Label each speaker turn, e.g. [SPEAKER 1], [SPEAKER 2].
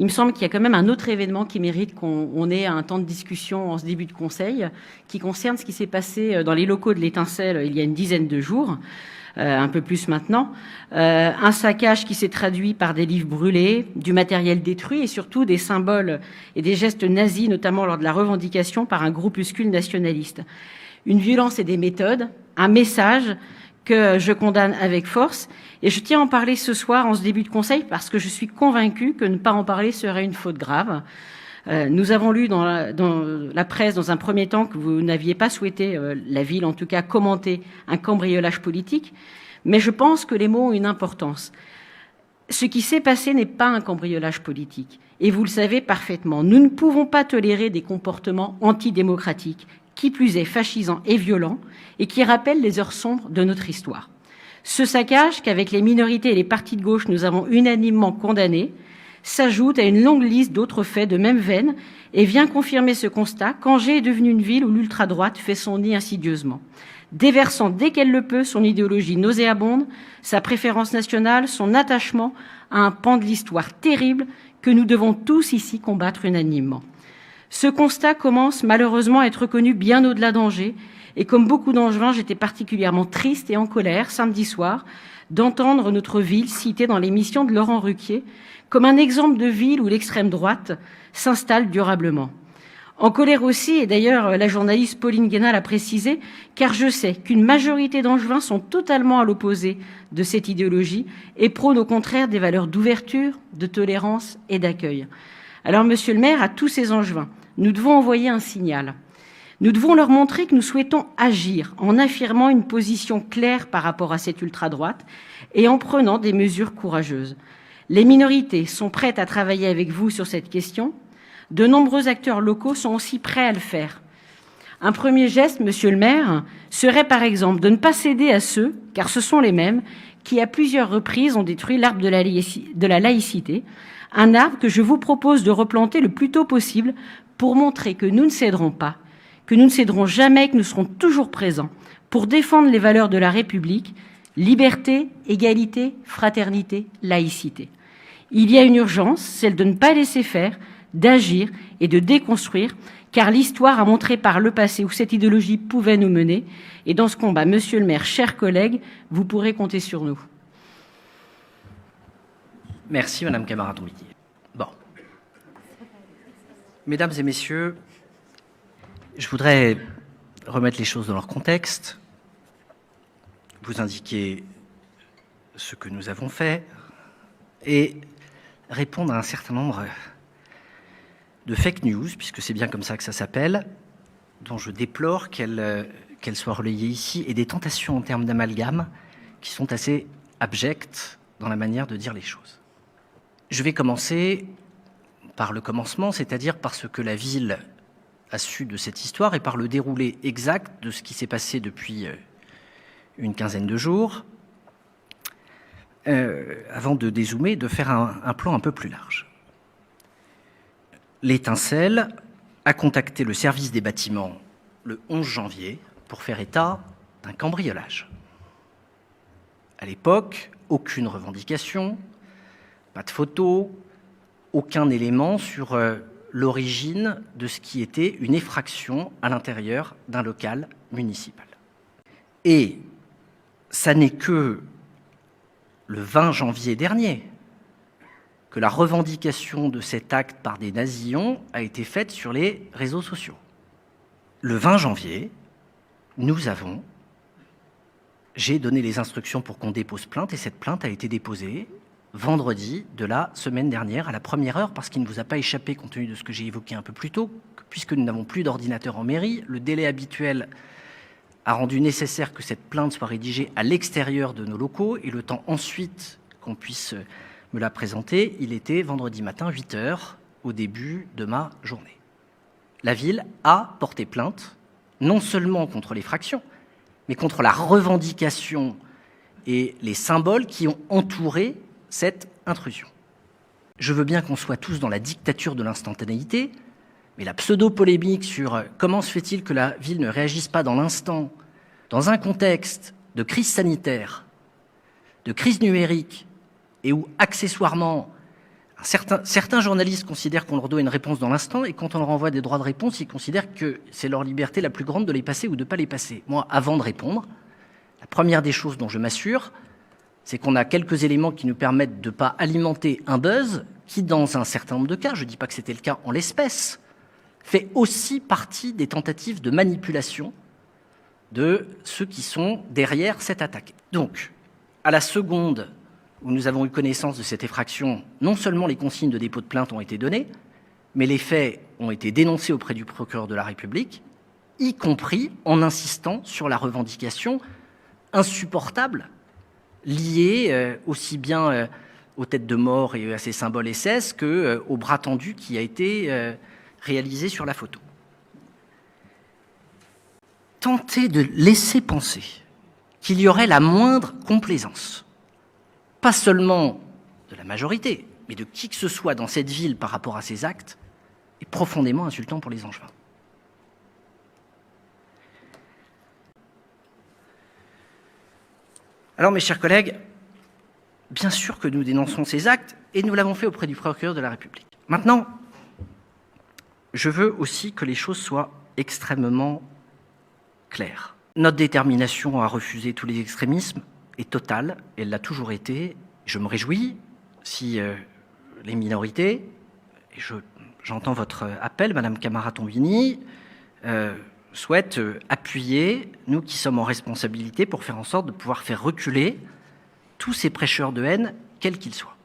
[SPEAKER 1] il me semble qu'il y a quand même un autre événement qui mérite qu'on ait un temps de discussion en ce début de conseil, qui concerne ce qui s'est passé dans les locaux de l'Étincelle il y a une dizaine de jours, un peu plus maintenant. Un saccage qui s'est traduit par des livres brûlés, du matériel détruit et surtout des symboles et des gestes nazis, notamment lors de la revendication par un groupuscule nationaliste. Une violence et des méthodes, un message que je condamne avec force. Et je tiens à en parler ce soir en ce début de conseil parce que je suis convaincue que ne pas en parler serait une faute grave. Nous avons lu dans la presse, dans un premier temps, que vous n'aviez pas souhaité, la ville en tout cas, commenter un cambriolage politique. Mais je pense que les mots ont une importance. Ce qui s'est passé n'est pas un cambriolage politique. Et vous le savez parfaitement. Nous ne pouvons pas tolérer des comportements antidémocratiques, qui plus est fascisants et violents, et qui rappellent les heures sombres de notre histoire. Ce saccage qu'avec les minorités et les partis de gauche nous avons unanimement condamné s'ajoute à une longue liste d'autres faits de même veine et vient confirmer ce constat qu'Angers est devenue une ville où l'ultra-droite fait son nid insidieusement, déversant dès qu'elle le peut son idéologie nauséabonde, sa préférence nationale, son attachement à un pan de l'histoire terrible que nous devons tous ici combattre unanimement. Ce constat commence malheureusement à être connu bien au-delà d'Angers, et comme beaucoup d'Angevins, j'étais particulièrement triste et en colère samedi soir d'entendre notre ville citée dans l'émission de Laurent Ruquier comme un exemple de ville où l'extrême droite s'installe durablement. En colère aussi, et d'ailleurs la journaliste Pauline Guénal l'a précisé, car je sais qu'une majorité d'Angevins sont totalement à l'opposé de cette idéologie et prônent au contraire des valeurs d'ouverture, de tolérance et d'accueil. Alors, monsieur le maire, à tous ces Angevins, nous devons envoyer un signal. Nous devons leur montrer que nous souhaitons agir en affirmant une position claire par rapport à cette ultra-droite et en prenant des mesures courageuses. Les minorités sont prêtes à travailler avec vous sur cette question. De nombreux acteurs locaux sont aussi prêts à le faire. Un premier geste, monsieur le maire, serait par exemple de ne pas céder à ceux, car ce sont les mêmes, qui à plusieurs reprises ont détruit l'arbre de la laïcité, un arbre que je vous propose de replanter le plus tôt possible pour montrer que nous ne céderons pas, que nous ne céderons jamais, que nous serons toujours présents pour défendre les valeurs de la République, liberté, égalité, fraternité, laïcité. Il y a une urgence, celle de ne pas laisser faire, d'agir et de déconstruire, car l'histoire a montré par le passé où cette idéologie pouvait nous mener. Et dans ce combat, monsieur le maire, chers collègues, vous pourrez compter sur nous.
[SPEAKER 2] Merci, madame Camara-Tombini. Bon. Mesdames et messieurs, je voudrais remettre les choses dans leur contexte, vous indiquer ce que nous avons fait et répondre à un certain nombre de fake news, puisque c'est bien comme ça que ça s'appelle, dont je déplore qu'elles soient relayées ici, et des tentations en termes d'amalgame qui sont assez abjectes dans la manière de dire les choses. Je vais commencer par le commencement, c'est-à-dire par ce que la ville a su de cette histoire et par le déroulé exact de ce qui s'est passé depuis une quinzaine de jours, avant de dézoomer, de faire un plan un peu plus large. L'Étincelle a contacté le service des bâtiments le 11 janvier pour faire état d'un cambriolage. À l'époque, aucune revendication, pas de photos, aucun élément sur l'origine de ce qui était une effraction à l'intérieur d'un local municipal. Et ça n'est que le 20 janvier dernier que la revendication de cet acte par des nazillons a été faite sur les réseaux sociaux. Le 20 janvier, j'ai donné les instructions pour qu'on dépose plainte et cette plainte a été déposée vendredi de la semaine dernière à la première heure, parce qu'il ne vous a pas échappé, compte tenu de ce que j'ai évoqué un peu plus tôt, que puisque nous n'avons plus d'ordinateur en mairie, le délai habituel a rendu nécessaire que cette plainte soit rédigée à l'extérieur de nos locaux et le temps ensuite qu'on puisse me la présenter, il était vendredi matin 8 heures au début de ma journée. La ville a porté plainte, non seulement contre l'effraction, mais contre la revendication et les symboles qui ont entouré cette intrusion. Je veux bien qu'on soit tous dans la dictature de l'instantanéité, mais la pseudo-polémique sur comment se fait-il que la ville ne réagisse pas dans l'instant, dans un contexte de crise sanitaire, de crise numérique, et où, accessoirement, Certains journalistes considèrent qu'on leur doit une réponse dans l'instant, et quand on leur envoie des droits de réponse, ils considèrent que c'est leur liberté la plus grande de les passer ou de ne pas les passer. Moi, avant de répondre, la première des choses dont je m'assure, c'est qu'on a quelques éléments qui nous permettent de ne pas alimenter un buzz qui, dans un certain nombre de cas, je ne dis pas que c'était le cas en l'espèce, fait aussi partie des tentatives de manipulation de ceux qui sont derrière cette attaque. Donc, à la seconde où nous avons eu connaissance de cette effraction, non seulement les consignes de dépôt de plainte ont été données, mais les faits ont été dénoncés auprès du procureur de la République, y compris en insistant sur la revendication insupportable liée aussi bien aux têtes de mort et à ces symboles SS qu'au bras tendu qui a été réalisé sur la photo. Tenter de laisser penser qu'il y aurait la moindre complaisance, pas seulement de la majorité, mais de qui que ce soit dans cette ville par rapport à ces actes, est profondément insultant pour les Angevins. Alors, mes chers collègues, bien sûr que nous dénonçons ces actes, et nous l'avons fait auprès du procureur de la République. Maintenant, je veux aussi que les choses soient extrêmement claires. Notre détermination à refuser tous les extrémismes est totale, elle l'a toujours été. Je me réjouis si les minorités, et j'entends votre appel, Madame Camara-Tombini, souhaitent appuyer, nous qui sommes en responsabilité, pour faire en sorte de pouvoir faire reculer tous ces prêcheurs de haine, quels qu'ils soient.